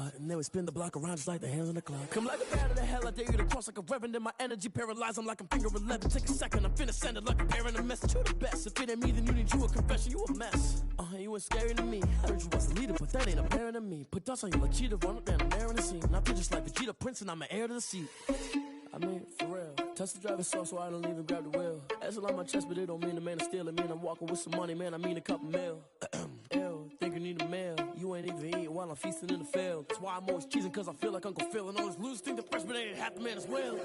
spot, and then we spin the block around just like the hands on the clock. Come like a bat of the hell, I dare you to cross like a reverend, and my energy paralyzed, I'm like I'm finger 11. Take a second, I'm finna send it like a parent, a message. You the best, if it ain't me, then you need you a confession, you a mess. You ain't scary to me, heard you was a leader, but that ain't apparent to me. Put dust on you like cheetah, run up and I'm there in the scene. And I feel just like Vegeta Prince, and I'm an heir to the seat. I mean, for real. Touch the driver's soft so I don't even grab the wheel. That's on my chest, but it don't mean the man is stealing. Mean I'm walking with some money, man, I mean a couple mil. Ew, think you need a meal. You ain't even eating while I'm feasting in the field. That's why I'm always cheesing, cause I feel like Uncle Phil. And all those losers think the freshman ain't half the man as well.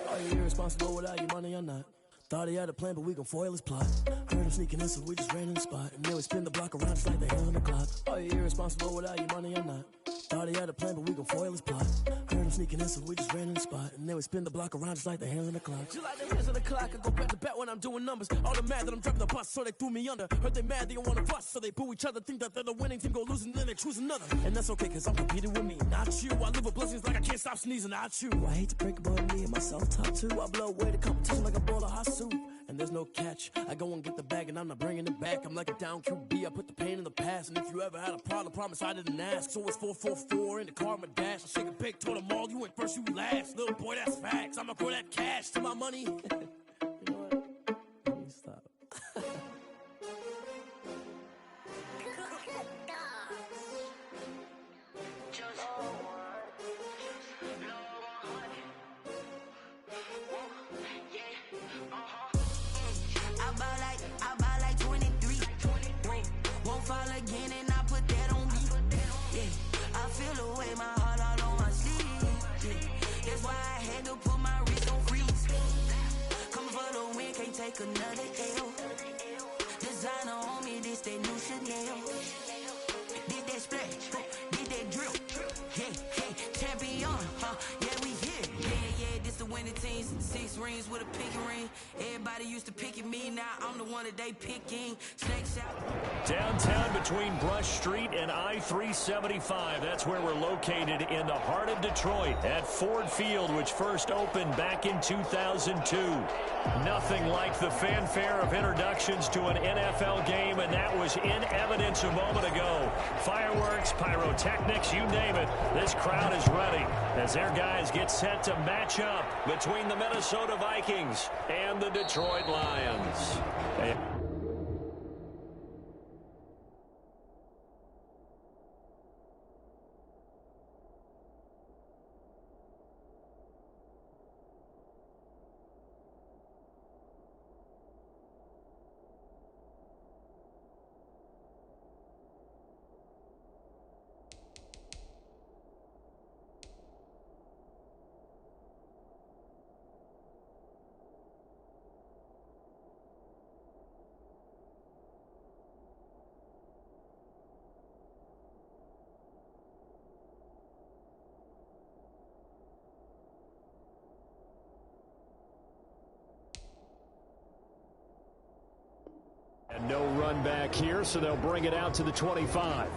Are you irresponsible without your money or not? Thought he had a plan, but we gon' foil his plot. Heard him sneaking in, so we just ran in the spot. And then we spin the block around just like the hands on the clock. Are you irresponsible without your money or not? Thought he had a plan, but we gon' foil his plot. Heard him sneaking in, so we just ran in the spot. And then we spin the block around just like the hands on the clock. Just like the hands on the clock, I go back to back when I'm doing numbers. All the mad that I'm driving the bus, so they threw me under. Heard they mad, they don't wanna bust, so they boo each other. Think that they're the winning team, go losing, then they choose another. And that's okay, cause I'm competing with me, not you. I live with blessings like I can't stop sneezing, not you. I hate to break about me and my self-talk too. I blow away the competition like a bowl of hot soup. And there's no catch, I go and get the bag and I'm not bringing it back. I'm like a down QB, I put the pain in the past. And if you ever had a problem, promise I didn't ask. So it's 444 in the car, my dash. I shake a big, told them all, you ain't first, you last. Little boy, that's facts, I'ma grow that cash to my money. You know what? Let me stop. I buy like 23. Won't fall again and I put that on me. Yeah, I feel the way my heart all on my sleeve. Yeah, that's why I had to put my wrist on freeze. Coming for the win, can't take another L. Designer on me, this that new Chanel. Did that splash, did that drill. Yeah, champion, yeah, we here. Yeah, this the winning team. 6 rings with a pinky ring. Everybody used to pick at me, now I'm the one that they picking. Snake shot. Downtown between Brush Street and I-375. That's where we're located in the heart of Detroit at Ford Field, which first opened back in 2002. Nothing like the fanfare of introductions to an NFL game, and that was in evidence a moment ago. Fireworks, pyrotechnics, you name it. This crowd is ready as their guys get set to match up between the Minnesota Vikings and the Detroit Lions. And no run back here, so they'll bring it out to the 25.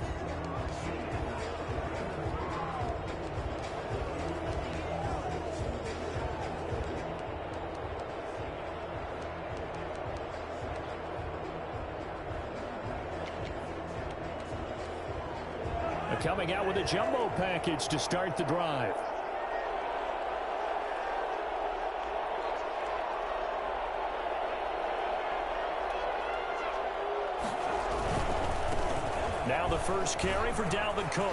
Coming out with a jumbo package to start the drive. Now the first carry for Dalvin Cook.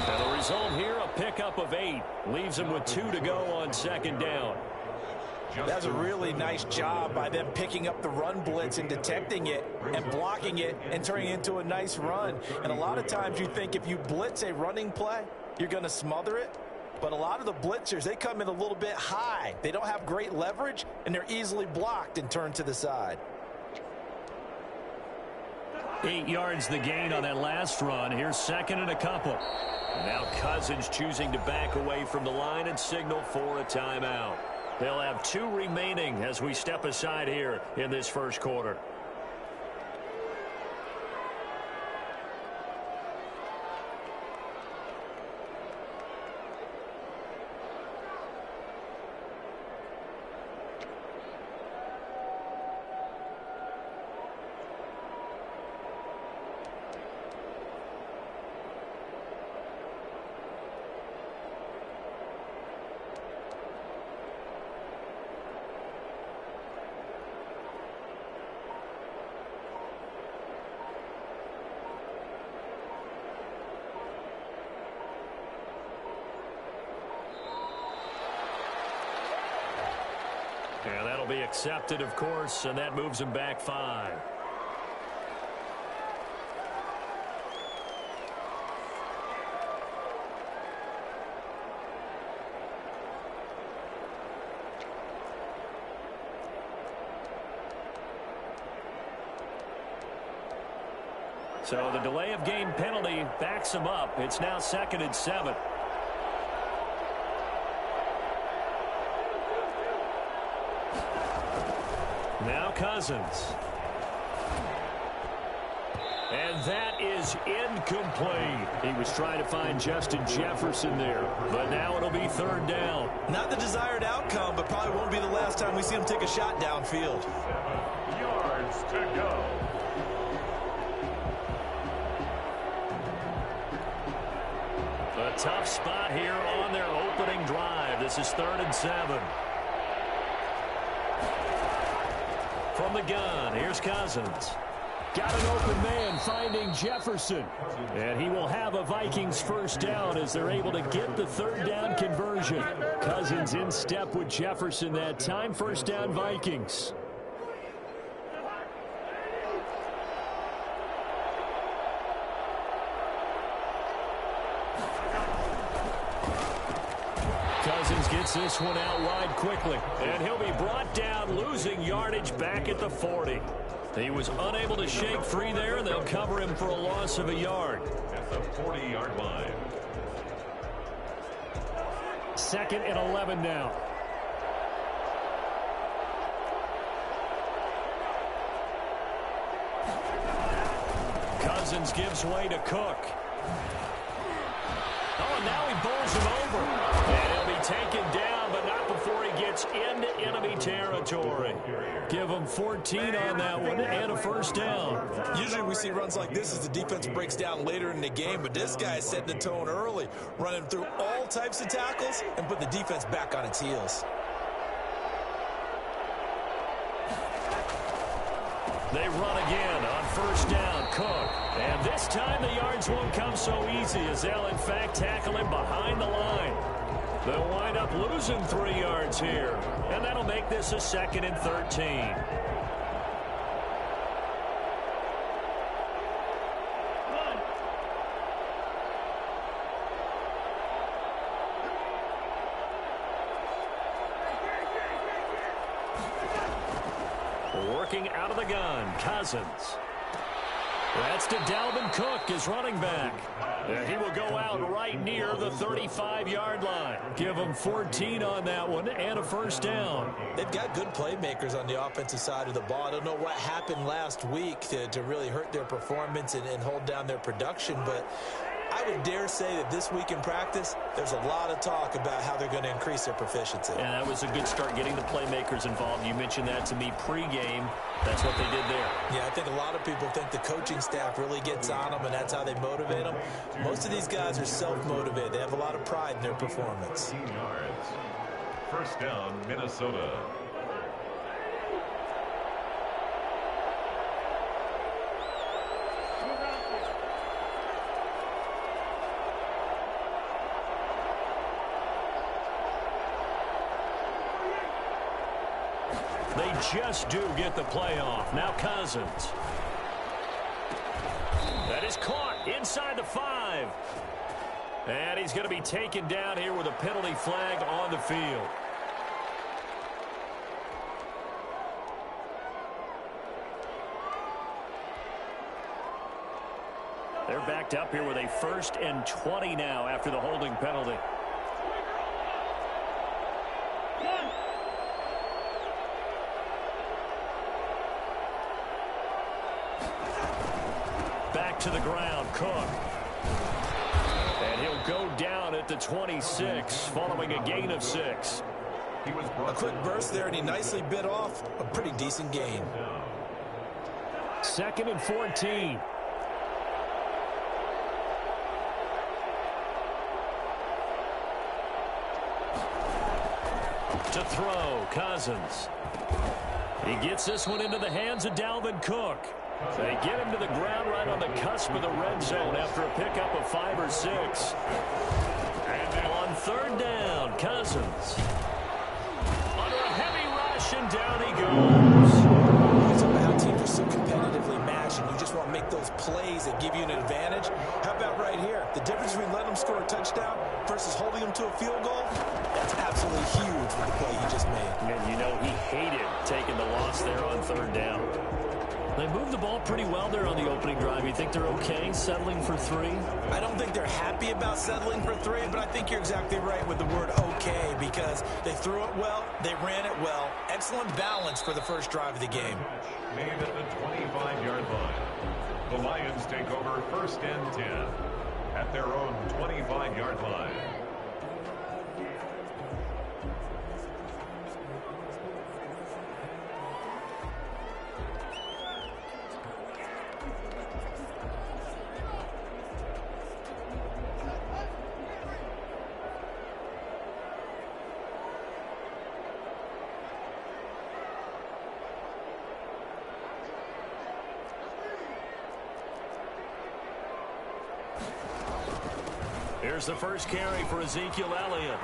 And the result here, a pickup of 8. Leaves him with 2 to go on second down. That's a really nice job by them picking up the run blitz and detecting it and blocking it and turning it into a nice run. And a lot of times you think if you blitz a running play, you're going to smother it. But a lot of the blitzers, they come in a little bit high. They don't have great leverage, and they're easily blocked and turned to the side. 8 yards the gain on that last run. Here's second and a couple. Now Cousins choosing to back away from the line and signal for a timeout. They'll have 2 remaining as we step aside here in this first quarter. And that'll be accepted, of course, and that moves him back 5. So the delay of game penalty backs him up. It's now 2nd and 7. Now Cousins. And that is incomplete. He was trying to find Justin Jefferson there, but now it'll be 3rd down. Not the desired outcome, but probably won't be the last time we see him take a shot downfield. Yards to go. A tough spot here on their opening drive. This is 3rd and 7. From the gun, here's Cousins. Got an open man finding Jefferson. And he will have a Vikings 1st down as they're able to get the 3rd down conversion. Cousins in step with Jefferson that time. 1st down Vikings. Cousins gets this one out wide quickly. And he'll be brought down, losing yardage back at the 40. He was unable to shake free there, and they'll cover him for a loss of a yard. At the 40-yard line. 2nd and 11 now. Cousins gives way to Cook. Oh, and now he bowls him over. And he'll be taken down, but not before he gets into enemy territory. Give him 14 on that one and a 1st down. Usually we see runs like this as the defense breaks down later in the game, but this guy is setting the tone early, running through all types of tackles and put the defense back on its heels. They run again on 1st down, Cook. And this time the yards won't come so easy as they'll, in fact, tackle him behind the line. They'll wind up losing 3 yards here. And that'll make this a 2nd and 13. Working out of the gun, Cousins. That's to Dalvin Cook, his running back. And he will go out right near the 35-yard line. Give him 14 on that one and a 1st down. They've got good playmakers on the offensive side of the ball. I don't know what happened last week to really hurt their performance and hold down their production, but I would dare say that this week in practice, there's a lot of talk about how they're going to increase their proficiency. And that was a good start getting the playmakers involved. You mentioned that to me pregame. That's what they did there. Yeah, I think a lot of people think the coaching staff really gets on them, and that's how they motivate them. Most of these guys are self-motivated. They have a lot of pride in their performance. 15 yards. 1st down, Minnesota. They just do get the playoff. Now Cousins. That is caught inside the 5. And he's going to be taken down here with a penalty flag on the field. They're backed up here with a 1st and 20 now after the holding penalty. To the ground, Cook. And he'll go down at the 26, following a gain of 6. A quick burst there, and he nicely bit off a pretty decent gain. 2nd and 14. To throw, Cousins. He gets this one into the hands of Dalvin Cook. They get him to the ground right on the cusp of the red zone after a pickup of 5 or 6. And on 3rd down, Cousins. Under a heavy rush, down he goes. It's about how teams are so competitively matched, and you just want to make those plays that give you an advantage. How about right here? The difference between letting them score a touchdown versus holding them to a field goal, that's absolutely huge with the play he just made. And you know he hated taking the loss there on third down. They moved the ball pretty well there on the opening drive. You think they're okay settling for 3? I don't think they're happy about settling for 3, but I think you're exactly right with the word okay, because they threw it well, they ran it well. Excellent balance for the first drive of the game. Made at the 25-yard line. The Lions take over 1st and 10 at their own 25-yard line. Here's the first carry for Ezekiel Elliott.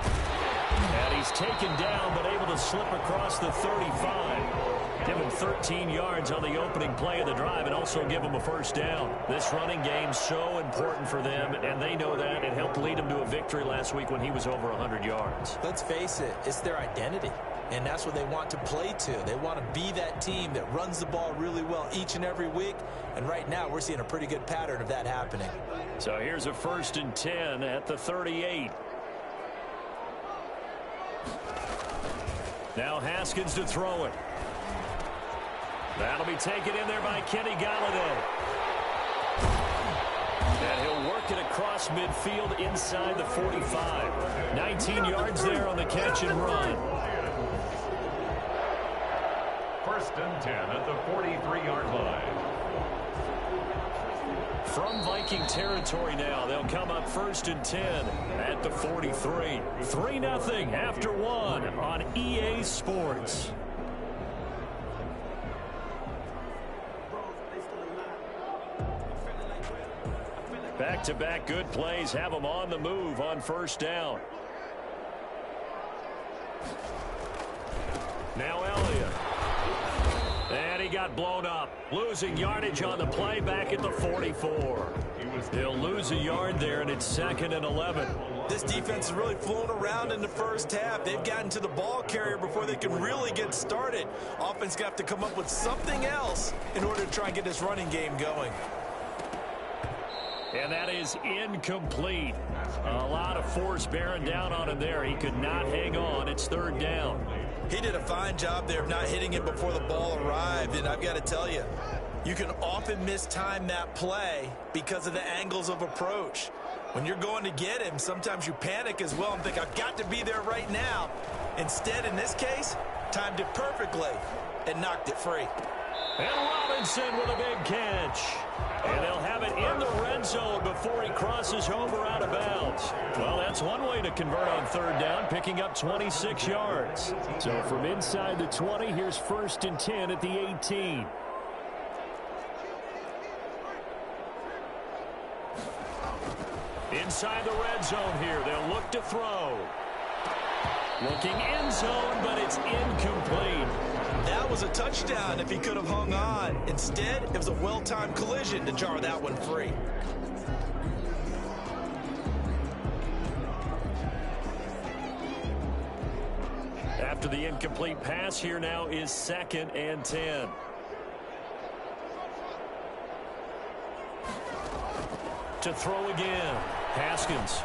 And he's taken down, but able to slip across the 35. Give him 13 yards on the opening play of the drive and also give him a first down. This running game's so important for them, and they know that. It helped lead them to a victory last week when he was over 100 yards. Let's face it, it's their identity, and that's what they want to play to. They want to be that team that runs the ball really well each and every week, and right now we're seeing a pretty good pattern of that happening. So here's a 1st and 10 at the 38. Now Haskins to throw it. That'll be taken in there by Kenny Galladay. And he'll work it across midfield inside the 45. 19 yards there on the catch and run. 1st and 10 at the 43-yard line. From Viking territory now, they'll come up 1st and 10 at the 43. 3-0 after 1 on EA Sports. Back-to-back good plays have them on the move on 1st down. Now Elliott. And he got blown up. Losing yardage on the play back at the 44. He'll lose a yard there, and it's 2nd and 11. This defense has really flown around in the first half. They've gotten to the ball carrier before they can really get started. Offense got to come up with something else in order to try and get this running game going. And that is incomplete. A lot of force bearing down on him there. He could not hang on. It's 3rd down. He did a fine job there of not hitting it before the ball arrived, and I've got to tell you, you can often mistime that play because of the angles of approach. When you're going to get him, sometimes you panic as well and think, I've got to be there right now. Instead, in this case, timed it perfectly and knocked it free. And Robinson with a big catch. And they'll have it in the red zone before he crosses over out of bounds. Well, that's one way to convert on 3rd down, picking up 26 yards. So from inside the 20, here's 1st and 10 at the 18. Inside the red zone here, they'll look to throw. Looking end zone, but it's incomplete. That was a touchdown if he could have hung on. Instead, it was a well-timed collision to jar that one free. After the incomplete pass, here now is 2nd and 10. To throw again. Haskins.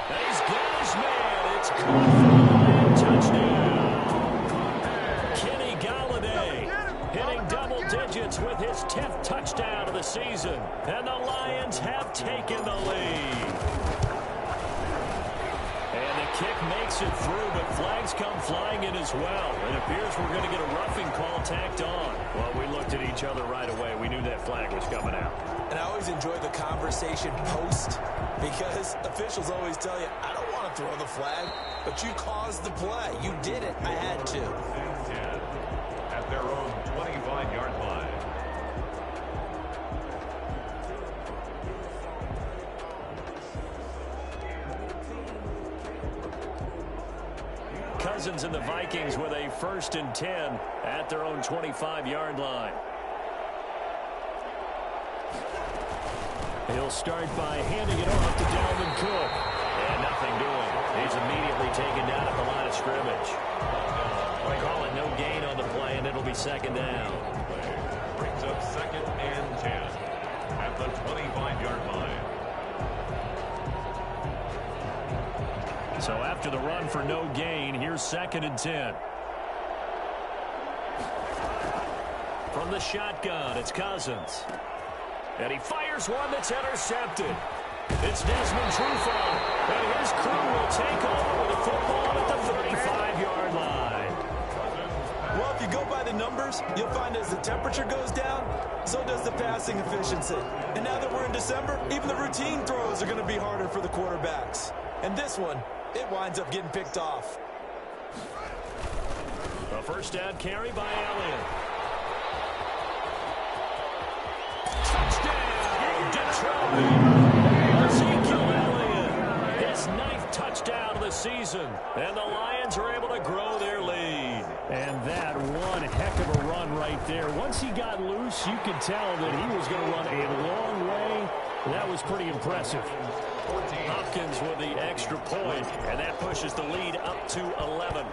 And he's got his man. It's caught for a touchdown. Kenny Galladay hitting double digits with his 10th touchdown of the season. And the Lions have taken the lead. And the kick makes it through, but flags come flying in as well. It appears we're going to get a roughing call tacked on. Well, we looked at each other right away. We knew that flag was coming out. And I always enjoy the conversation post, because officials always tell you, I don't want to throw the flag, but you caused the play. You did it. I had to. At their own 25-yard line. Cousins and the Vikings with a 1st and 10 at their own 25-yard line. He'll start by handing it off to Dalvin Cook. And nothing doing. He's immediately taken down at the line of scrimmage. Call it no gain on the play, and it'll be 2nd down. Brings up 2nd and 10 at the 25-yard line. So after the run for no gain, here's 2nd and 10. From the shotgun, it's Cousins. And he fires one that's intercepted. It's Desmond Trufant. And his crew will take over with the football at the 35-yard line. Well, if you go by the numbers, you'll find as the temperature goes down, so does the passing efficiency. And now that we're in December, even the routine throws are going to be harder for the quarterbacks. And this one, it winds up getting picked off. A 1st down carry by Elliott. Touchdown, Detroit. Ezekiel Elliott, his 9th touchdown of the season. And the Lions are able to grow their lead. And that one heck of a run right there. Once he got loose, you could tell that he was going to run a long way. That was pretty impressive. Hopkins with the extra point, and that pushes the lead up to 11.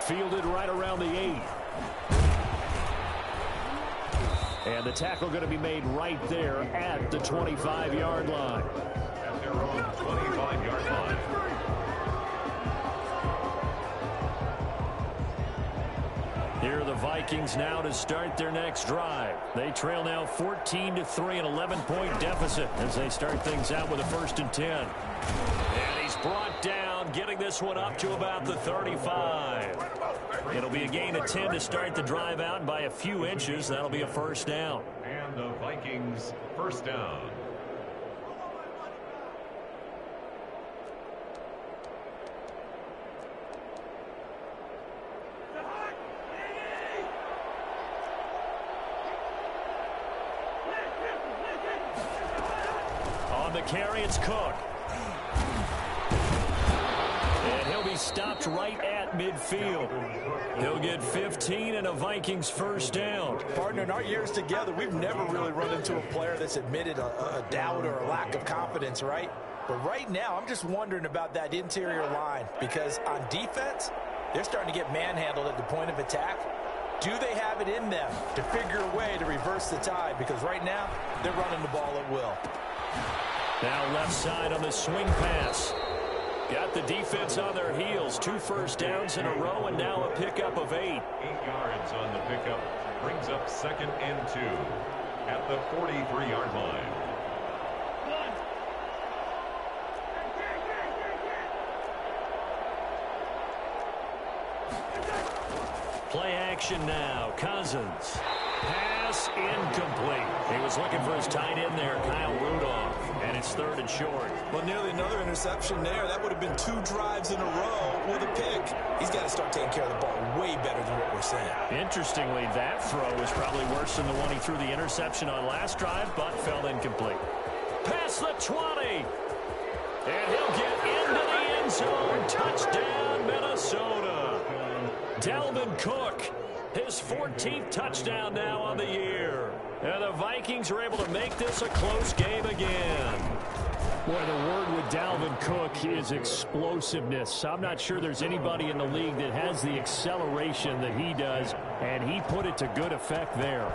Fielded right around the 8. And the tackle going to be made right there at the 25-yard line. At their own 25-yard line. Here are the Vikings now to start their next drive. They trail now 14-3, an 11-point deficit as they start things out with a 1st and 10. And he's brought down, getting this one up to about the 35. It'll be a gain of 10 to start the drive out, and by a few inches, that'll be a 1st down. And the Vikings 1st down. On the carry, it's Cook. And he'll be stopped right at midfield. He'll get 15 and a Vikings 1st down. Partner, in our years together, we've never really run into a player that's admitted a doubt or a lack of confidence, right? But right now, I'm just wondering about that interior line, because on defense, they're starting to get manhandled at the point of attack. Do they have it in them to figure a way to reverse the tide? Because right now, they're running the ball at will. Now left side on the swing pass. Got the defense on their heels. 2 1st downs in a row, and now a pickup of 8. 8 yards on the pickup. Brings up 2nd and 2 at the 43-yard line. Play action now. Cousins. Pass incomplete. He was looking for his tight end there, Kyle Rudolph. And it's 3rd and short. Well, nearly another interception there. That would have been 2 drives in a row with a pick. He's got to start taking care of the ball way better than what we're seeing. Interestingly, that throw was probably worse than the one he threw the interception on last drive, but fell incomplete. Past the 20. And he'll get into the end zone. Touchdown, Minnesota. Dalvin Cook, his 14th touchdown now on the year. And the Vikings are able to make this a close game again. Boy, the word with Dalvin Cook is explosiveness. I'm not sure there's anybody in the league that has the acceleration that he does, and he put it to good effect there.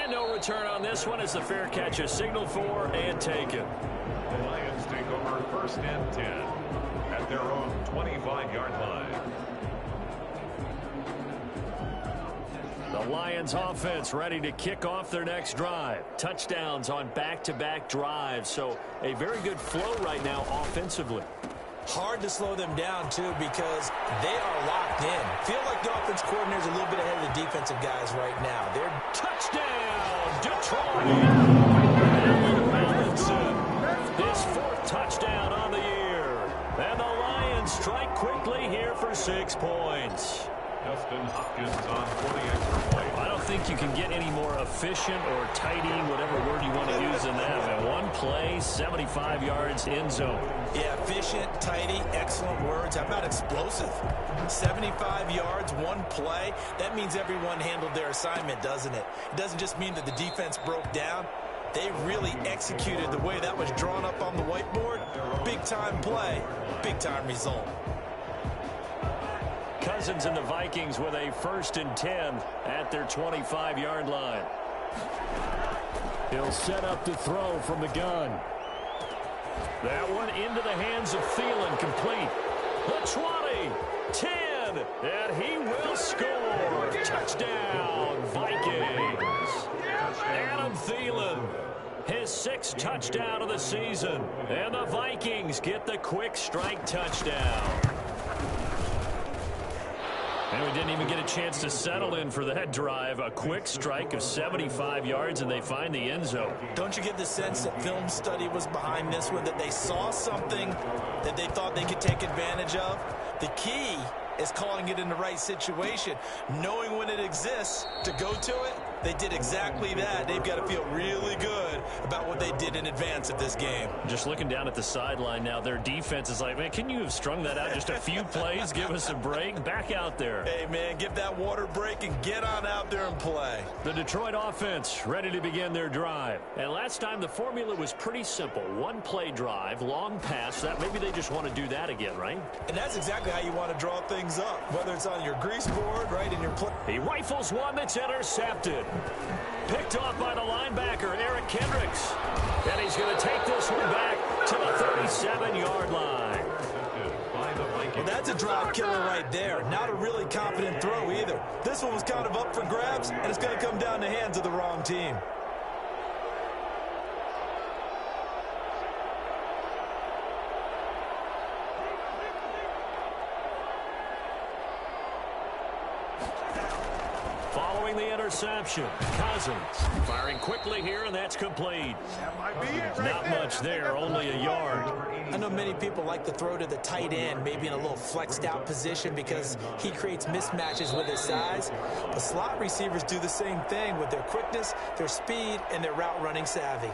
And no return on this one as the fair catch is signaled for and taken. The Lions take over 1st and 10 at their own 25-yard line. The Lions offense ready to kick off their next drive. Touchdowns on back-to-back drives, so a very good flow right now offensively. Hard to slow them down, too, because they are locked in. Feel like the offense coordinator's a little bit ahead of the defensive guys right now. They're touchdown, Detroit. His 4th touchdown on the year. And the Lions strike quickly here for 6 points. Dustin Hopkins on for the extra point. I don't think you can get any more efficient or tidy, whatever word you want to use in that. Man, one play, 75 yards, end zone. Yeah, efficient, tidy, excellent words. How about explosive? 75 yards, one play. That means everyone handled their assignment, doesn't it? It doesn't just mean that the defense broke down. They really executed the way that was drawn up on the whiteboard. Big-time play, big-time result. Cousins and the Vikings with a 1st and 10 at their 25-yard line. He'll set up to throw from the gun. That one into the hands of Thielen, complete. The 20, 10, and he will score. Touchdown, Vikings. Adam Thielen, his 6th touchdown of the season. And the Vikings get the quick strike touchdown. And we didn't even get a chance to settle in for that drive. A quick strike of 75 yards, and they find the end zone. Don't you get the sense that film study was behind this one, that they saw something that they thought they could take advantage of? The key is calling it in the right situation, knowing when it exists to go to it. They did exactly that. They've got to feel really good about what they did in advance of this game. Just looking down at the sideline now, their defense is like, man, can you have strung that out just a few plays? Give us a break. Back out there. Hey, man, give that water break and get on out there and play. The Detroit offense ready to begin their drive. And last time the formula was pretty simple. One play drive, long pass. That maybe they just want to do that again, right? And that's exactly how you want to draw things up, whether it's on your grease board, right, in your play. He rifles one that's intercepted. Picked off by the linebacker, Eric Kendricks. And he's going to take this one back to the 37-yard line. Well, that's a drive killer right there. Not a really confident throw either. This one was kind of up for grabs, and it's going to come down the hands of the wrong team. Following the interception, Cousins firing quickly here, and that's complete. Not much there, only a yard. I know many people like to throw to the tight end, maybe in a little flexed out position because he creates mismatches with his size. But slot receivers do the same thing with their quickness, their speed, and their route running savvy.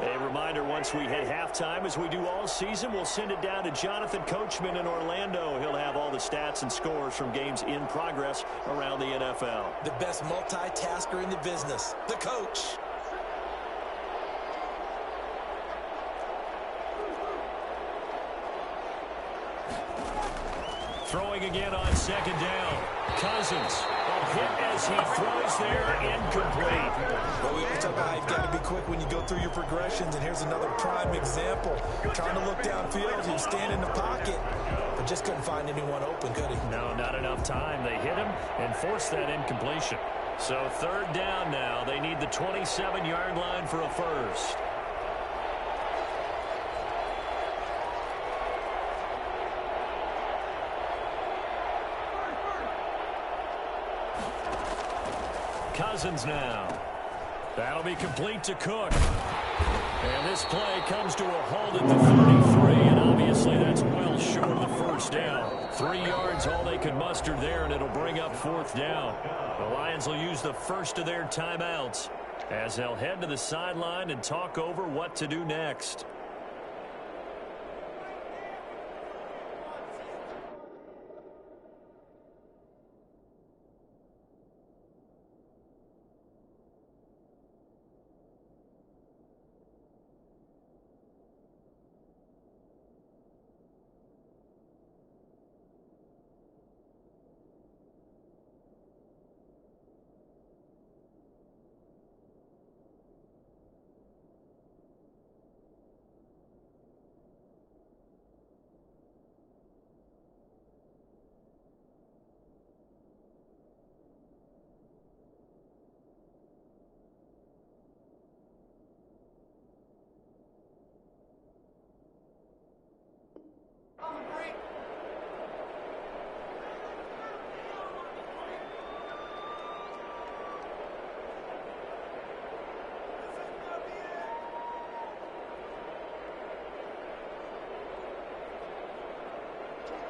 A reminder, once we hit halftime, as we do all season, we'll send it down to Jonathan Coachman in Orlando. He'll have all the stats and scores from games in progress around the NFL. The best multitasker in the business, the coach. Throwing again on 2nd down. Cousins, a hit as he throws there, incomplete. Well, we always talk about how you've got to be quick when you go through your progressions, and here's another prime example. Trying to look downfield, he was standing in the pocket, but just couldn't find anyone open, could he? No, not enough time. They hit him and forced that incompletion. So 3rd down now. They need the 27-yard line for a first. Cousins now. That'll be complete to Cook. And this play comes to a halt at the 33, and obviously that's well short of the 1st down. 3 yards, all they could muster there, and it'll bring up 4th down. The Lions will use the first of their timeouts as they'll head to the sideline and talk over what to do next.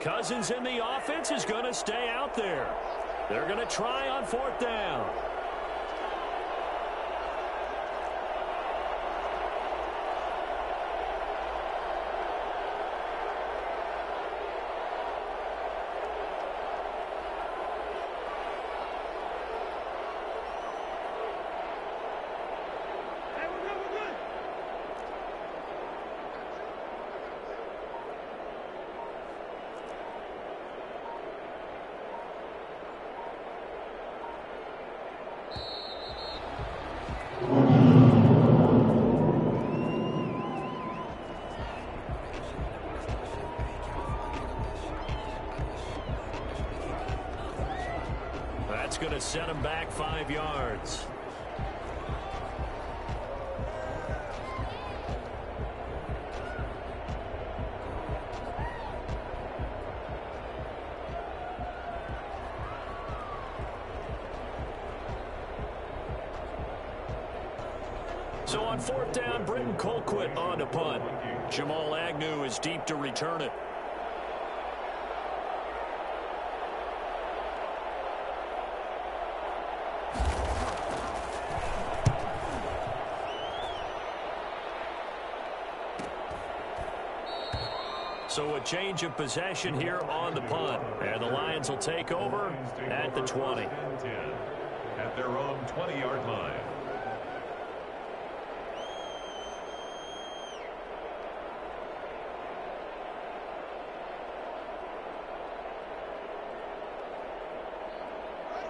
Cousins in the offense is going to stay out there. They're going to try on 4th down. That's going to set him back 5 yards. So on 4th down, Britton Colquitt on to punt. Jamal Agnew is deep to return it. So a change of possession here on the punt. And the Lions will take over at the 20. At their own 20-yard line.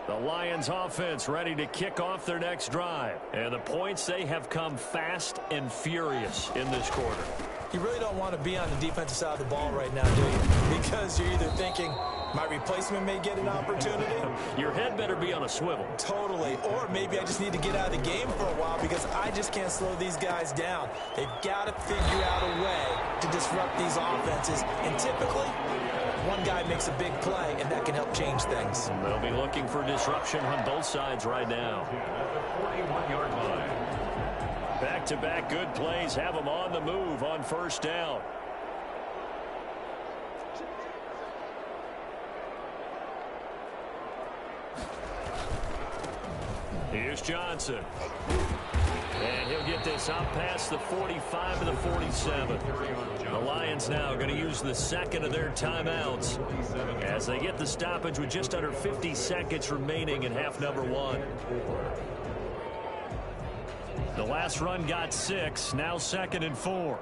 The Lions offense ready to kick off their next drive. And the points, they have come fast and furious in this quarter. You really don't want to be on the defensive side of the ball right now, do you? Because you're either thinking, my replacement may get an opportunity. Your head better be on a swivel. Totally. Or maybe I just need to get out of the game for a while because I just can't slow these guys down. They've got to figure out a way to disrupt these offenses. And typically, one guy makes a big play, and that can help change things. They'll be looking for disruption on both sides right now. At the 41-yard line. Back-to-back good plays have them on the move on 1st down. Here's Johnson. And he'll get this up past the 45 to the 47. The Lions now going to use the second of their timeouts as they get the stoppage with just under 50 seconds remaining in half number 1. The last run got 6, now 2nd and 4.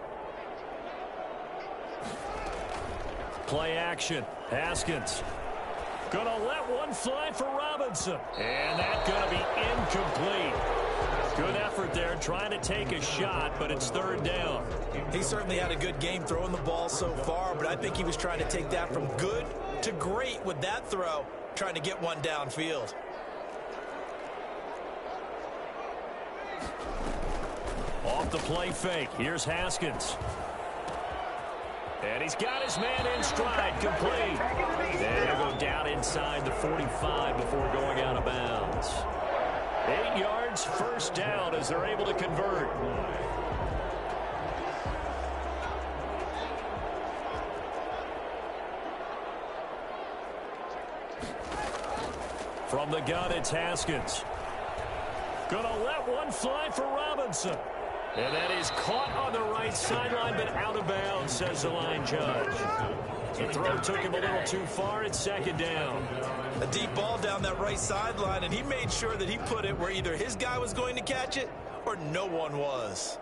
Play action. Haskins. Gonna let one fly for Robinson. And that's gonna be incomplete. Good effort there trying to take a shot, but it's 3rd down. He certainly had a good game throwing the ball so far, but I think he was trying to take that from good to great with that throw, trying to get one downfield. Off the play fake. Here's Haskins. And he's got his man in stride, complete. And he'll go down inside the 45 before going out of bounds. 8 yards, 1st down as they're able to convert. From the gun, it's Haskins. Gonna let one fly for Robinson. And that is caught on the right sideline, but out of bounds, says the line judge. The throw took him a little too far. It's 2nd down. A deep ball down that right sideline, and he made sure that he put it where either his guy was going to catch it or no one was.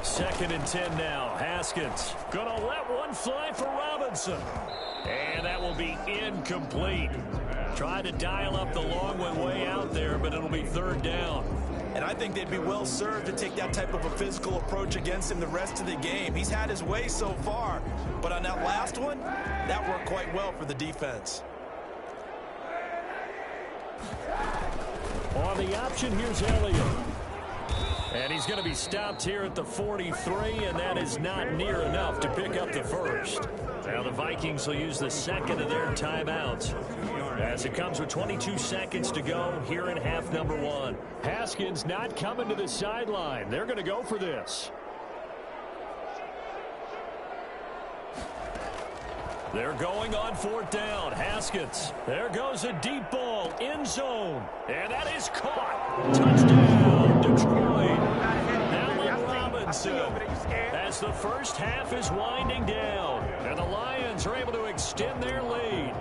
Second and 10 now. Haskins gonna let one fly for Robinson. And that will be incomplete. Try to dial up the long one way out there, but it'll be 3rd down. And I think they'd be well served to take that type of a physical approach against him the rest of the game. He's had his way so far, but on that last one, that worked quite well for the defense. On the option, here's Elliott. And he's going to be stopped here at the 43, and that is not near enough to pick up the 1st. Now the Vikings will use the second of their timeouts as it comes with 22 seconds to go here in half number one. Haskins not coming to the sideline. They're going to go for this. They're going on fourth down. Haskins. There goes a deep ball. End zone. And that is caught. Touchdown, Detroit. Allen Robinson. As the first half is winding down. And the Lions are able to extend their lead.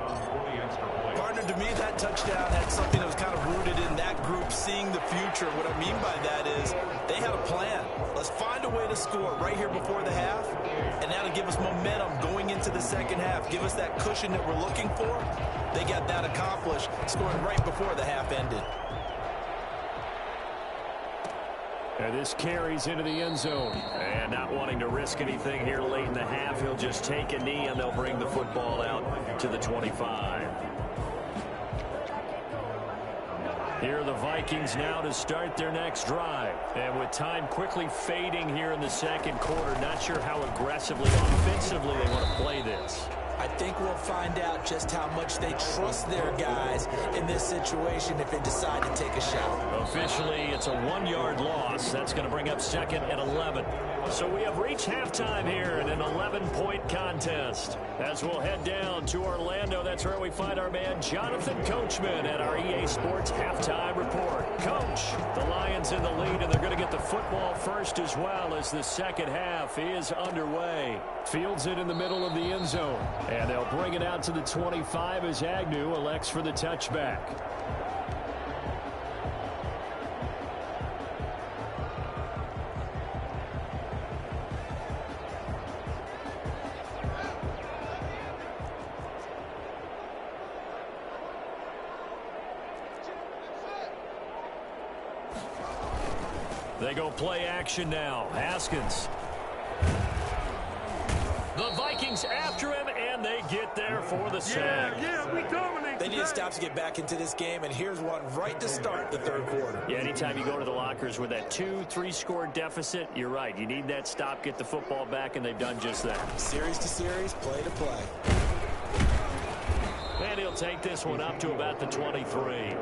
Partner, to me, that touchdown had something that was kind of rooted in that group seeing the future. What I mean by that is they had a plan. Let's find a way to score right here before the half, and that'll give us momentum going into the second half. Give us that cushion that we're looking for. They got that accomplished, scoring right before the half ended. And this carries into the end zone. And not wanting to risk anything here late in the half, he'll just take a knee, and they'll bring the football out to the 25. Here are the Vikings now to start their next drive. And with time quickly fading here in the second quarter, not sure how aggressively, offensively they want to play this. I think we'll find out just how much they trust their guys in this situation if they decide to take a shot. Officially, it's a 1-yard loss. That's going to bring up second and 11. So we have reached halftime here in an 11-point contest. As we'll head down to Orlando, that's where we find our man Jonathan Coachman at our EA Sports Halftime Report. Coach, the Lions in the lead, and they're going to get the football first as well as the second half is underway. Fields it in the middle of the end zone. And they'll bring it out to the 25 as Agnew elects for the touchback. They go play action now. Haskins. The Vikings after him, and they get there for the sack. Yeah, we dominate. They need to stop to get back into this game, and here's one right to start the third quarter. Yeah, anytime you go to the lockers with that 2-3 score deficit, you're right. You need that stop, get the football back, and they've done just that. Series to series, play to play. And he'll take this one up to about the 23.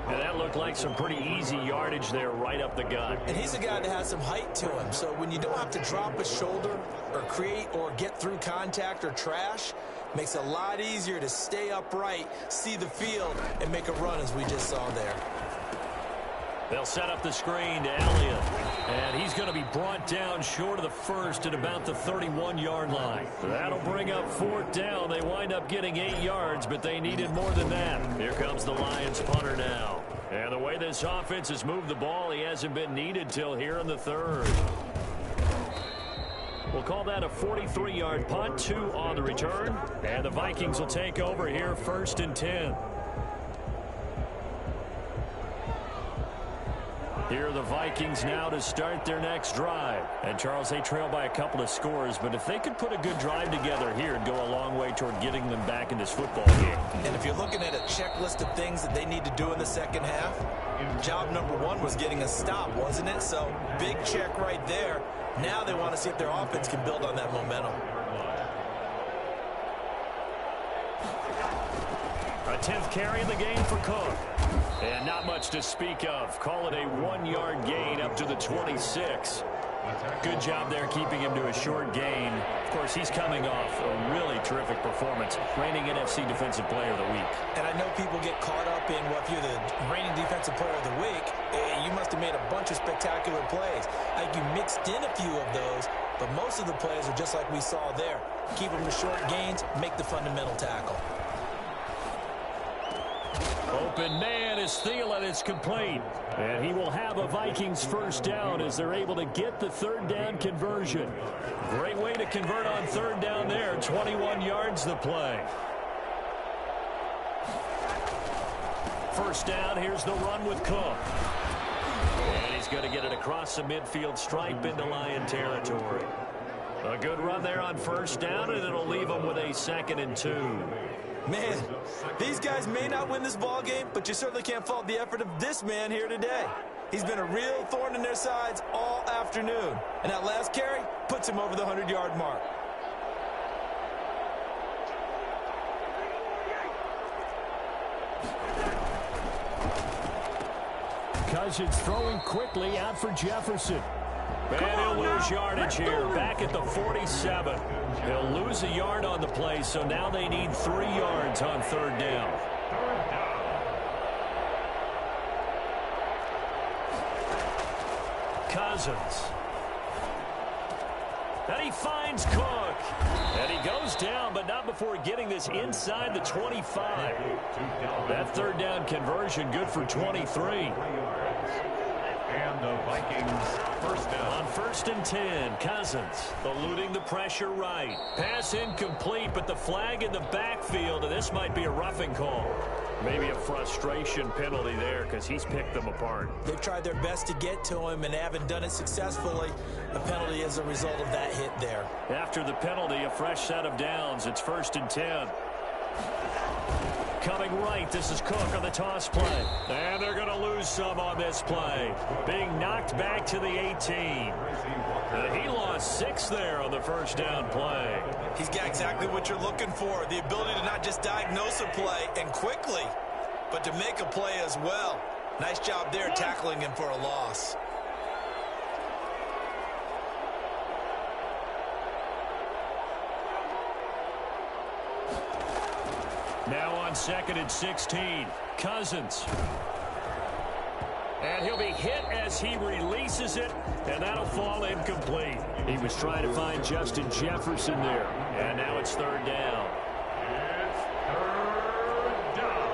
And that looked like some pretty easy yardage there right up the gut. And he's a guy that has some height to him, so when you don't have to drop a shoulder or create or get through contact or trash, makes it a lot easier to stay upright, see the field, and make a run as we just saw there. They'll set up the screen to Elliott. And he's going to be brought down short of the first at about the 31-yard line. That'll bring up fourth down. They wind up getting 8 yards, but they needed more than that. Here comes the Lions punter now. And the way this offense has moved the ball, he hasn't been needed till here in the third. We'll call that a 43-yard punt, 2 on the return. And the Vikings will take over here first and 10. Here are the Vikings now to start their next drive. And, Charles, they trail by a couple of scores, but if they could put a good drive together here, it'd go a long way toward getting them back in this football game. And if you're looking at a checklist of things that they need to do in the second half, job number 1 was getting a stop, wasn't it? So, big check right there. Now they want to see if their offense can build on that momentum. A 10th carry in the game for Cook. And not much to speak of. Call it a 1-yard gain up to the 26. Good job there keeping him to a short gain. Of course, he's coming off a really terrific performance. Reigning NFC Defensive Player of the Week. And I know people get caught up in, well, if you're the reigning Defensive Player of the Week, you must have made a bunch of spectacular plays. I think you mixed in a few of those, but most of the plays are just like we saw there. Keep them to short gains, make the fundamental tackle. Open man is Thielen. It's complete. And he will have a Vikings first down as they're able to get the third down conversion. Great way to convert on third down there. 21 yards the play. First down. Here's the run with Cook. And he's going to get it across the midfield stripe into Lion territory. A good run there on first down, and it'll leave them with a 2nd and 2. Man, these guys may not win this ball game, but you certainly can't fault the effort of this man here today. He's been a real thorn in their sides all afternoon. And that last carry puts him over the 100-yard mark. Cousins throwing quickly out for Jefferson. And he'll lose yardage here, back at the 47. He'll lose a yard on the play, so now they need 3 yards on 3rd down. Cousins. And he finds Cook. And he goes down, but not before getting this inside the 25. That 3rd down conversion good for 23. And the Vikings first down. On 1st and 10, Cousins eluding the pressure right. Pass incomplete, but the flag in the backfield, and this might be a roughing call. Maybe a frustration penalty there because he's picked them apart. They've tried their best to get to him and haven't done it successfully. A penalty as a result of that hit there. After the penalty, a fresh set of downs. It's 1st and 10. Coming right, this is Cook on the toss play. And they're going to lose some on this play. Being knocked back to the 18. He lost 6 there on the 1st down play. He's got exactly what you're looking for. The ability to not just diagnose a play and quickly, but to make a play as well. Nice job there tackling him for a loss. Now on 2nd and 16, Cousins. And he'll be hit as he releases it, and that'll fall incomplete. He was trying to find Justin Jefferson there, and now it's 3rd down. It's 3rd down.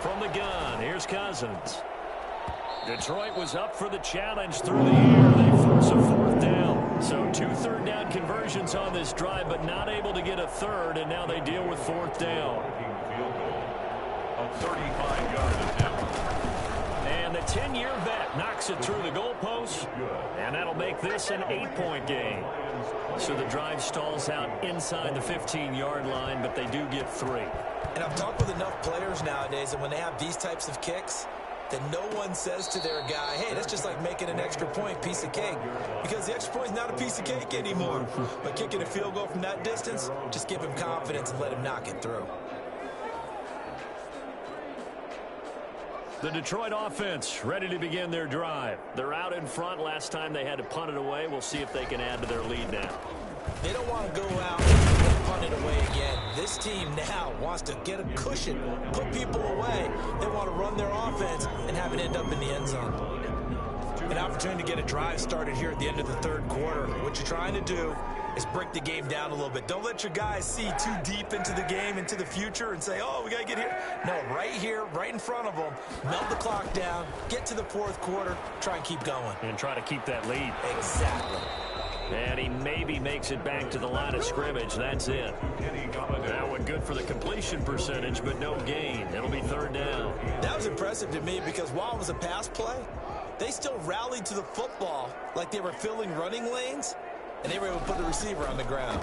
From the gun, here's Cousins. Detroit was up for the challenge through the air. They force a 4th down. So 2 3rd down conversions on this drive, but not able to get a 3rd, and now they deal with 4th down. Field goal. A 35-yard attempt. And the 10-year vet knocks it through the goalpost, and that'll make this an 8-point game. So the drive stalls out inside the 15-yard line, but they do get 3. And I've talked with enough players nowadays, and when they have these types of kicks, that no one says to their guy, hey, that's just like making an extra point, piece of cake. Because the extra point is not a piece of cake anymore. But kicking a field goal from that distance, just give him confidence and let him knock it through. The Detroit offense ready to begin their drive. They're out in front. Last time they had to punt it away. We'll see if they can add to their lead now. They don't want to go out and punt it away again. This team now wants to get a cushion, put people away. They want to run their offense and have it end up in the end zone. An opportunity to get a drive started here at the end of the 3rd quarter. What you're trying to do is break the game down a little bit. Don't let your guys see too deep into the game, into the future, and say, oh, we got to get here. No, right here, right in front of them, melt the clock down, get to the 4th quarter, try and keep going. And try to keep that lead. Exactly. And he maybe makes it back to the line of scrimmage. That's it. That one good for the completion percentage, but no gain. It'll be 3rd down. That was impressive to me because while it was a pass play, they still rallied to the football like they were filling running lanes, and they were able to put the receiver on the ground.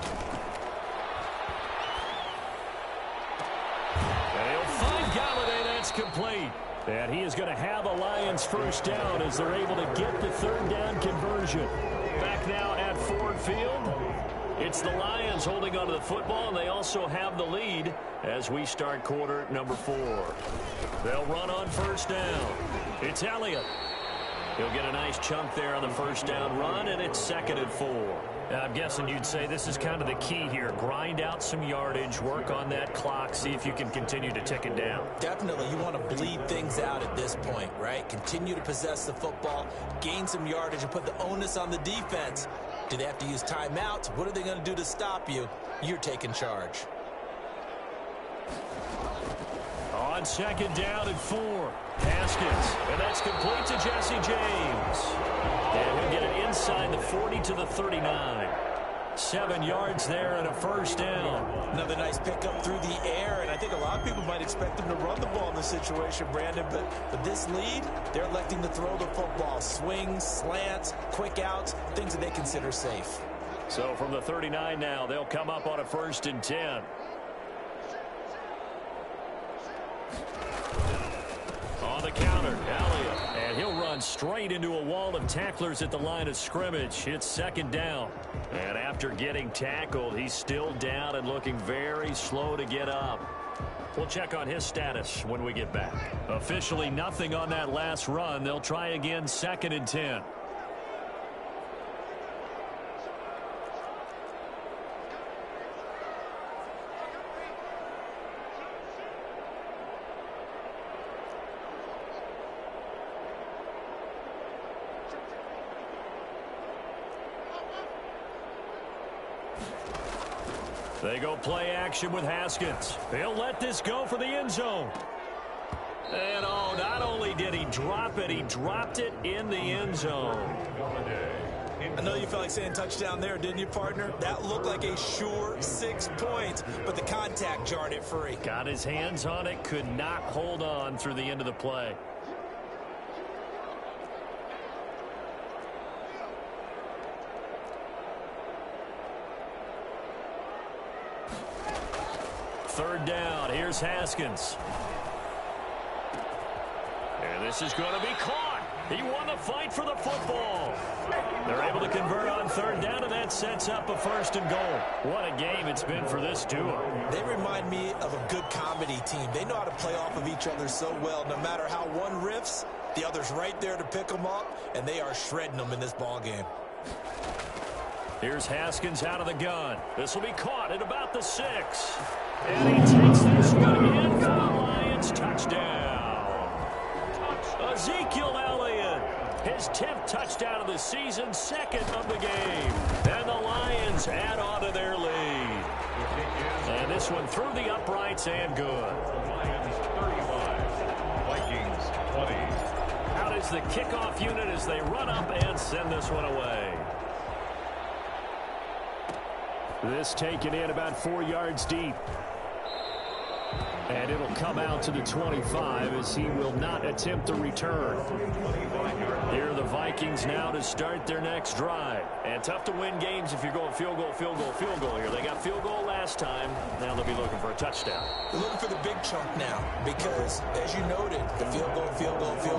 And he'll find Galladay. That's complete. And he is going to have a Lions 1st down as they're able to get the 3rd down conversion. Back now at Ford Field. It's the Lions holding onto the football, and they also have the lead as we start quarter number 4. They'll run on 1st down. It's Elliott. He'll get a nice chunk there on the 1st down run, and it's 2nd and 4. I'm guessing you'd say this is kind of the key here. Grind out some yardage, work on that clock, see if you can continue to tick it down. Definitely. You want to bleed things out at this point, right? Continue to possess the football, gain some yardage, and put the onus on the defense. Do they have to use timeouts? What are they going to do to stop you? You're taking charge. On 2nd down and 4. Haskins, and that's complete to Jesse James. And he'll get it inside the 40 to the 39. 7 yards there and a 1st down. Another nice pickup through the air, and I think a lot of people might expect them to run the ball in this situation, Brandon, but with this lead, they're electing to throw the football. Swings, slants, quick outs, things that they consider safe. So from the 39 now, they'll come up on a 1st and 10. On the counter, Elliott, and he'll run run straight into a wall of tacklers at the line of scrimmage. It's second down. And after getting tackled, he's still down and looking very slow to get up. We'll check on his status when we get back. Officially nothing on that last run. They'll try again, 2nd and 10. They go play action with Haskins. He'll let this go for the end zone. And oh, not only did he drop it, he dropped it in the end zone. I know you felt like saying touchdown there, didn't you, partner? That looked like a sure 6 points, but the contact jarred it free. Got his hands on it, could not hold on through the end of the play. Third down. Here's Haskins. And this is going to be caught. He won the fight for the football. They're able to convert on third down, and that sets up a 1st and goal. What a game it's been for this duo. They remind me of a good comedy team. They know how to play off of each other so well. No matter how one riffs, the other's right there to pick them up, and they are shredding them in this ball game. Here's Haskins out of the gun. This will be caught at about the 6. And he takes this one in for the Lions. Touchdown. Ezekiel Elliott, his 10th touchdown of the season, 2nd of the game. And the Lions add on to their lead. And this one through the uprights and good. Lions 35, Vikings 20. Out is the kickoff unit as they run up and send this one away. This taken in about 4 yards deep. And it'll come out to the 25 as he will not attempt a return. Here are the Vikings now to start their next drive. And tough to win games if you're going field goal, field goal, field goal here. They got field goal last time. Now they'll be looking for a touchdown. They're looking for the big chunk now because, as you noted, the field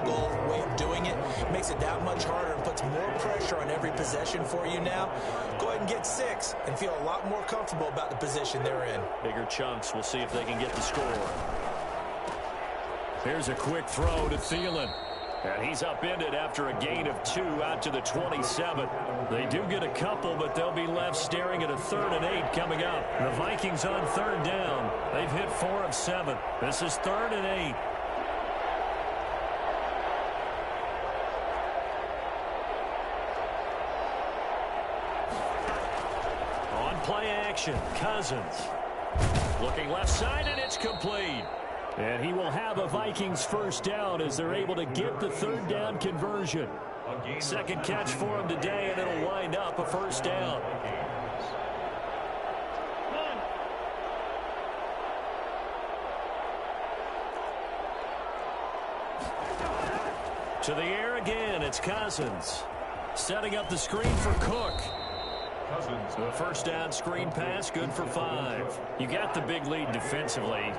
goal way of doing it makes it that much harder and puts more pressure on every possession for you now. Go ahead and get 6 and feel a lot more comfortable about the position they're in. Bigger chunks. We'll see if they can get the score. Here's a quick throw to Thielen. And he's upended after a gain of 2 out to the 27. They do get a couple, but they'll be left staring at a 3rd and 8 coming up. The Vikings on 3rd down. They've hit 4 of 7. This is 3rd and 8. On play action, Cousins. Looking left side, and it's complete. And he will have a Vikings 1st down as they're able to get the 3rd down conversion. 2nd catch for him today, and it'll wind up a 1st down. To the air again, it's Cousins. Setting up the screen for Cook. Cousins. The 1st down screen pass, good for 5. You got the big lead defensively.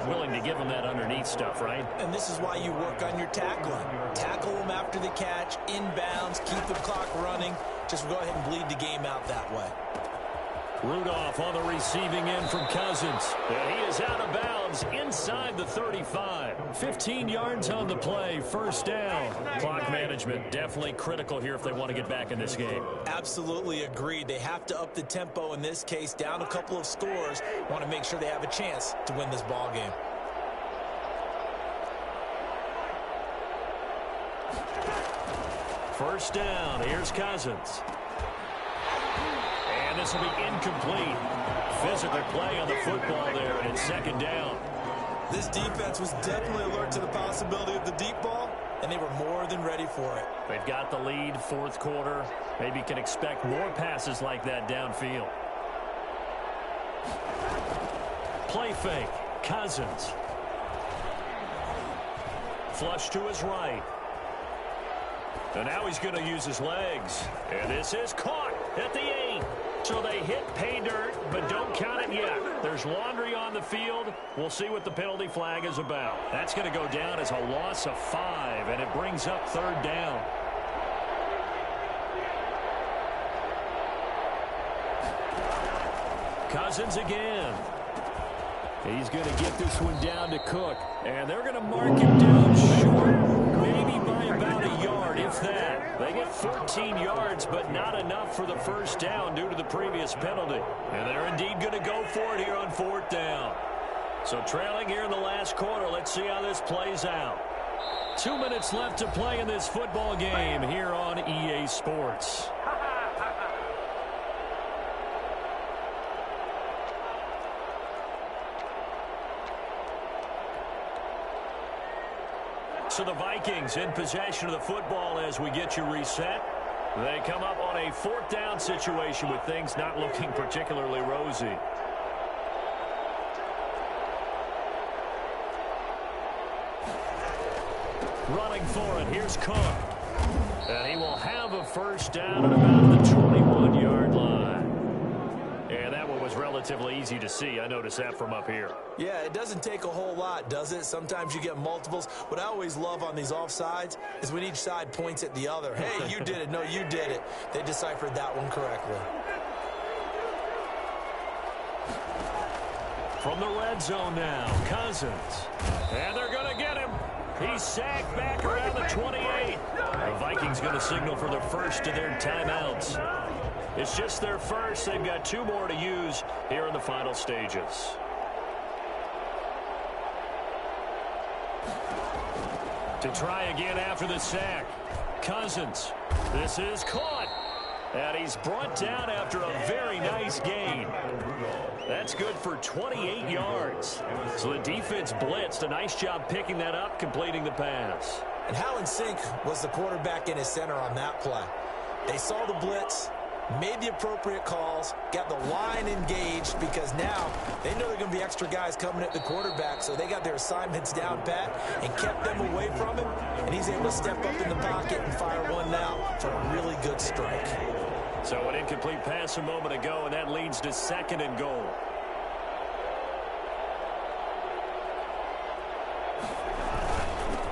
Willing to give them that underneath stuff, right? And this is why you work on your tackling. Tackle them after the catch, inbounds, keep the clock running. Just go ahead and bleed the game out that way. Rudolph on the receiving end from Cousins. And he is out of bounds inside the 35. 15 yards on the play, 1st down. Clock management definitely critical here if they want to get back in this game. Absolutely agreed. They have to up the tempo in this case, down a couple of scores. Want to make sure they have a chance to win this ball game. First down, here's Cousins. And this will be incomplete. Physical play on the football there, and it's 2nd down. This defense was definitely alert to the possibility of the deep ball, and they were more than ready for it. They've got the lead, 4th quarter. Maybe can expect more passes like that downfield. Play fake, Cousins. Flush to his right. And now he's going to use his legs. And this is caught at the 8. So they hit pay dirt, but don't count it yet. They're There's laundry on the field. We'll see what the penalty flag is about. That's going to go down as a loss of 5, and it brings up 3rd down. Cousins again. He's going to get this one down to Cook. And they're going to mark him down short, maybe by about a yard, if that. They get 14 yards, but not enough for the 1st down due to the previous penalty. And they're indeed going to go for it here on 4th down. So trailing here in the last quarter, let's see how this plays out. 2 minutes left to play in this football game here on EA Sports. So the Vikings in possession of the football as we get you reset. They come up on a 4th down situation with things not looking particularly rosy. Running for it, here's Cook. And he will have a 1st down at about the 21-yard line. And that one was relatively easy to see. I noticed that from up here. Yeah, it doesn't take a whole lot, does it? Sometimes you get multiples. What I always love on these offsides is when each side points at the other. Hey, you did it. No, you did it. They deciphered that one correctly. From the red zone now, Cousins. And they're going to get him. He's sacked back around the 28. The Vikings going to signal for their first of their timeouts. It's just their first. They've got 2 more to use here in the final stages. To try again after the sack. Cousins. This is caught. And he's brought down after a very nice gain. That's good for 28 yards. So the defense blitzed. A nice job picking that up, completing the pass. And how in sync was the quarterback in his center on that play? They saw the blitz, made the appropriate calls, got the line engaged because now they know there are going to be extra guys coming at the quarterback, so they got their assignments down pat and kept them away from him, and he's able to step up in the pocket and fire one now for a really good strike. So an incomplete pass a moment ago, and that leads to 2nd and goal.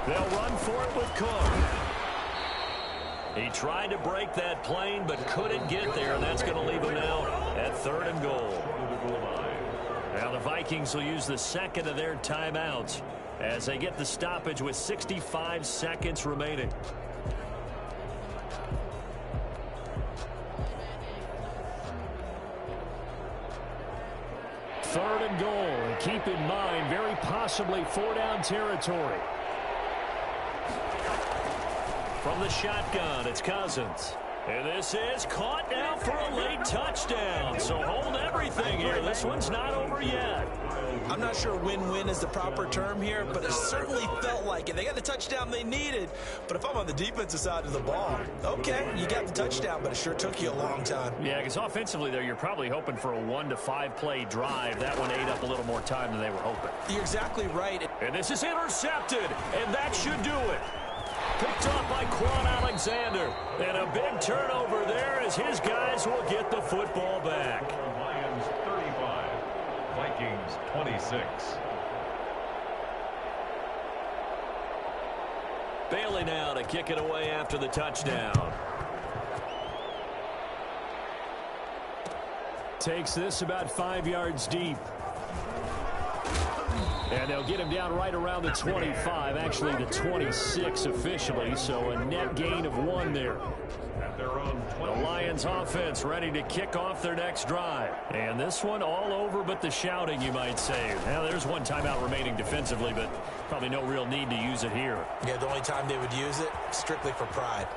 They'll run for it with Cook. He tried to break that plane, but couldn't get there, and that's going to leave him now at 3rd and goal. Now the Vikings will use the 2nd of their timeouts as they get the stoppage with 65 seconds remaining. Third and goal, and keep in mind, very possibly 4-down territory. From the shotgun, it's Cousins. And this is caught now for a late touchdown. So hold everything here. This one's not over yet. I'm not sure win-win is the proper term here, but it certainly felt like it. They got the touchdown they needed. But if I'm on the defensive side of the ball, okay, you got the touchdown, but it sure took you a long time. Yeah, because offensively, though, you're probably hoping for a 1 to 5 play drive. That one ate up a little more time than they were hoping. You're exactly right. And this is intercepted, and that should do it. Picked up by Quan Alexander. And a big turnover there as his guys will get the football back. Lions 35, Vikings 26. Bailey now to kick it away after the touchdown. Takes this about 5 yards deep. And they'll get him down right around the 25, actually the 26 officially, so a net gain of 1 there. The Lions offense ready to kick off their next drive. And this one all over but the shouting, you might say. Now, there's 1 timeout remaining defensively, but probably no real need to use it here. Yeah, the only time they would use it, strictly for pride.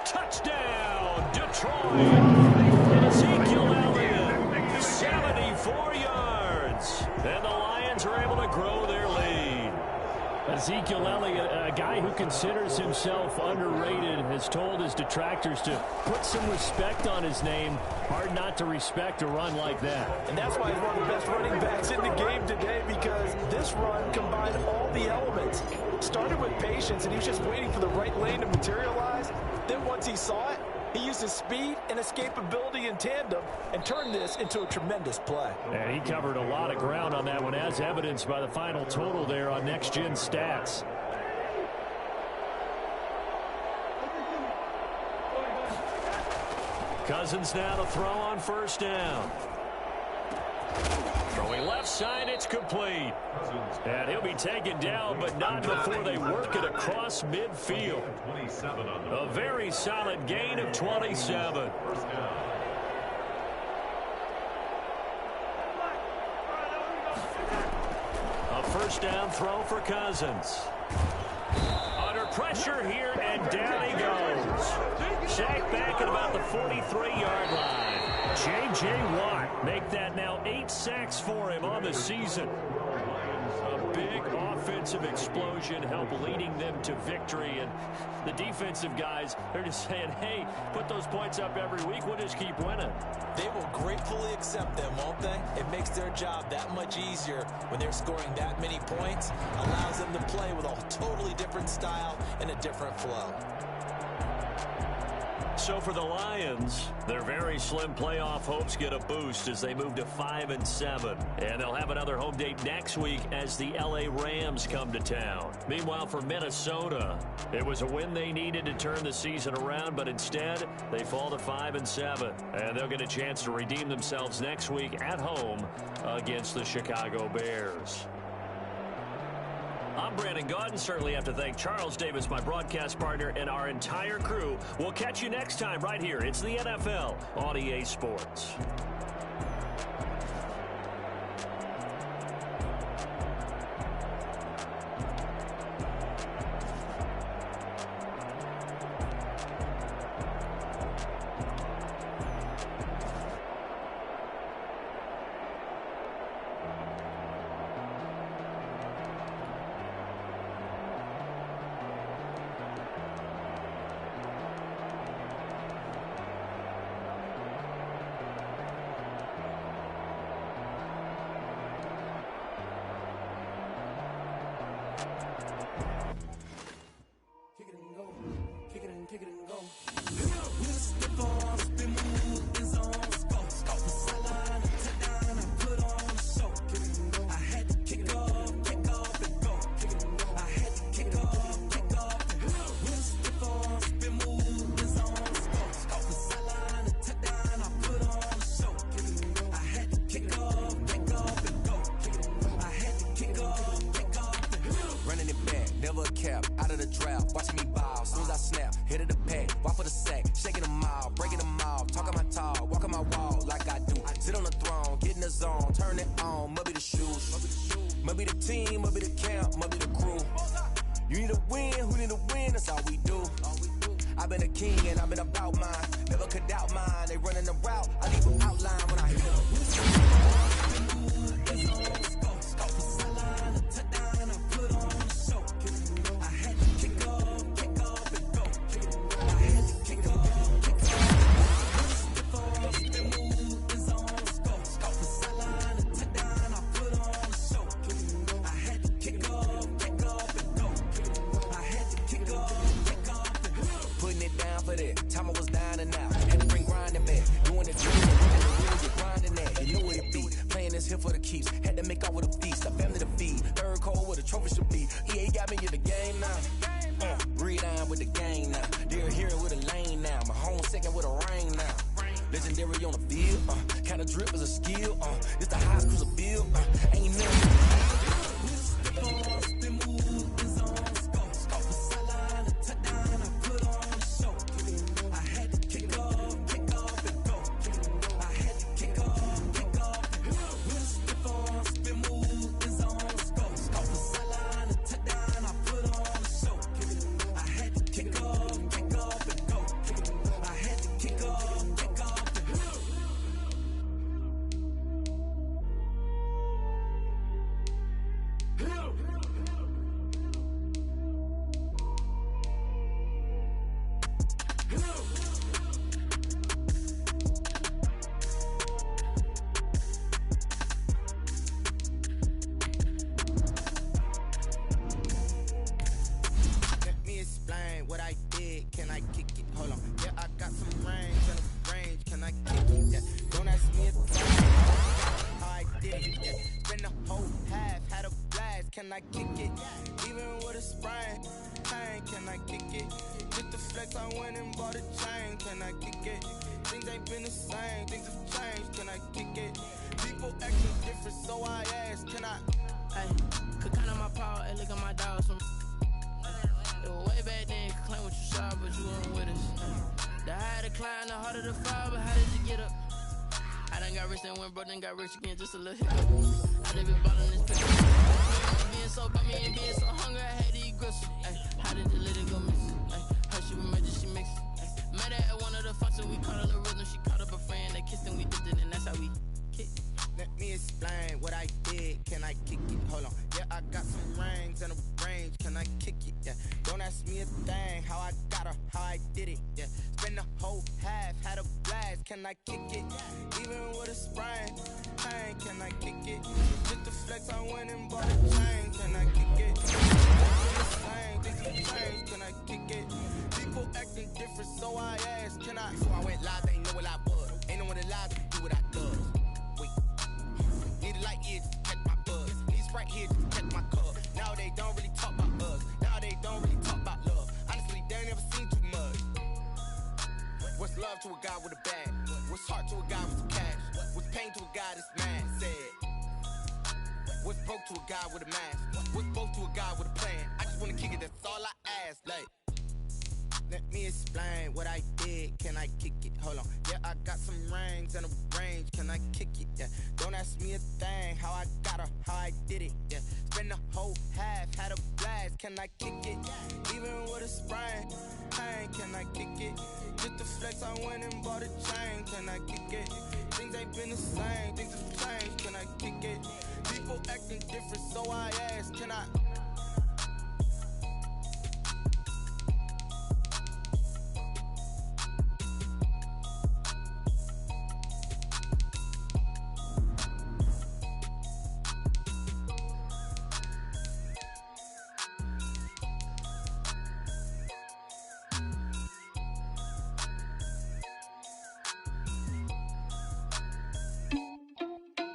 Touchdown, Detroit! Ezekiel Elliott, 74 yards. And the Lions are able to grow their lead. Ezekiel Elliott, a guy who considers himself underrated, has told his detractors to put some respect on his name. Hard not to respect a run like that. And that's why he's one of the best running backs in the game today, because this run combined all the elements. Started with patience, and he was just waiting for the right lane to materialize. Then once he saw it, He used his speed and escapability in tandem and turned this into a tremendous play. And he covered a lot of ground on that one, as evidenced by the final total there on Next Gen Stats. Cousins now to throw on first down. Throwing left side, it's complete. And he'll be taken down, but not before they work it across midfield. A very solid gain of 27. A first down throw for Cousins. Under pressure here, and down he goes. Sacked back at about the 43-yard line. J.J. Watt make that now 8 sacks for him on the season. A big offensive explosion help leading them to victory. And the defensive guys, they're just saying, hey, put those points up every week. We'll just keep winning. They will gratefully accept them, won't they? It makes their job that much easier when they're scoring that many points. Allows them to play with a totally different style and a different flow. So for the Lions, their very slim playoff hopes get a boost as they move to 5-7. And they'll have another home date next week as the LA Rams come to town. Meanwhile, for Minnesota, it was a win they needed to turn the season around, but instead, they fall to 5-7. And they'll get a chance to redeem themselves next week at home against the Chicago Bears. I'm Brandon Gaudin. Certainly have to thank Charles Davis, my broadcast partner, and our entire crew. We'll catch you next time right here. It's the NFL on EA Sports. can I kick it? Even with a sprain, pain, can I kick it? With the flex, I went and bought a chain, can I kick it? Things ain't been the same, things have changed, can I kick it? People acting different, so I ask, can I? Hey, could count on my power, hey, look at my dogs. It was way back then, could claim what you saw, but you weren't with us. The higher the climb, the harder the fall, but how did you get up? I done got rich and went broke, then got rich again, just a little hiccup. I done been ballin' this picture. Being so bummy and being so hungry, I had to eat gristle. Ay, how did you let it go miss? Ay, how she was magic, she mixed. Met her at one of the functions, we caught her the rhythm. She caught up a friend, they kissed and we dipped it, and that's how we kicked. Let me explain what I did, can I kick it? Hold on, yeah, I got some rings and a range, can I kick it? Yeah, don't ask me a thing, how I got her, how I did it. Yeah, spend the whole half, had a blast, can I kick it? Even with a sprain, pain, can I kick it? With the flex, I went and bought a chain, can I kick it? Things have changed, can I kick it? People acting different, so I asked, can I? Before I went live, they know what I was. Ain't no one alive to do what I does. Wait, need a light here to catch my buzz. Need Sprite here to catch my cup. Now they don't really talk about us. Now they don't really talk about love. Honestly, they ain't never seen too much. What's love to a guy with a bag? What's heart to a guy with cash? What's pain to a guy that's mad? Said. What's broke to a guy with a mask? What's both to a guy with a plan? I just wanna kick it, that's all I ask. Like, let me explain what I did, can I kick it? Hold on, yeah, I got some rings and a range, can I kick it? Yeah, don't ask me a thing, how I got her, how I did it. Yeah, spend the whole half, had a blast, can I kick it? Even with a sprain, pain, can I kick it? Just the flex, I went and bought a chain, can I kick it? Things ain't been the same, things have changed, can I kick it? People acting different, so I ask, can I?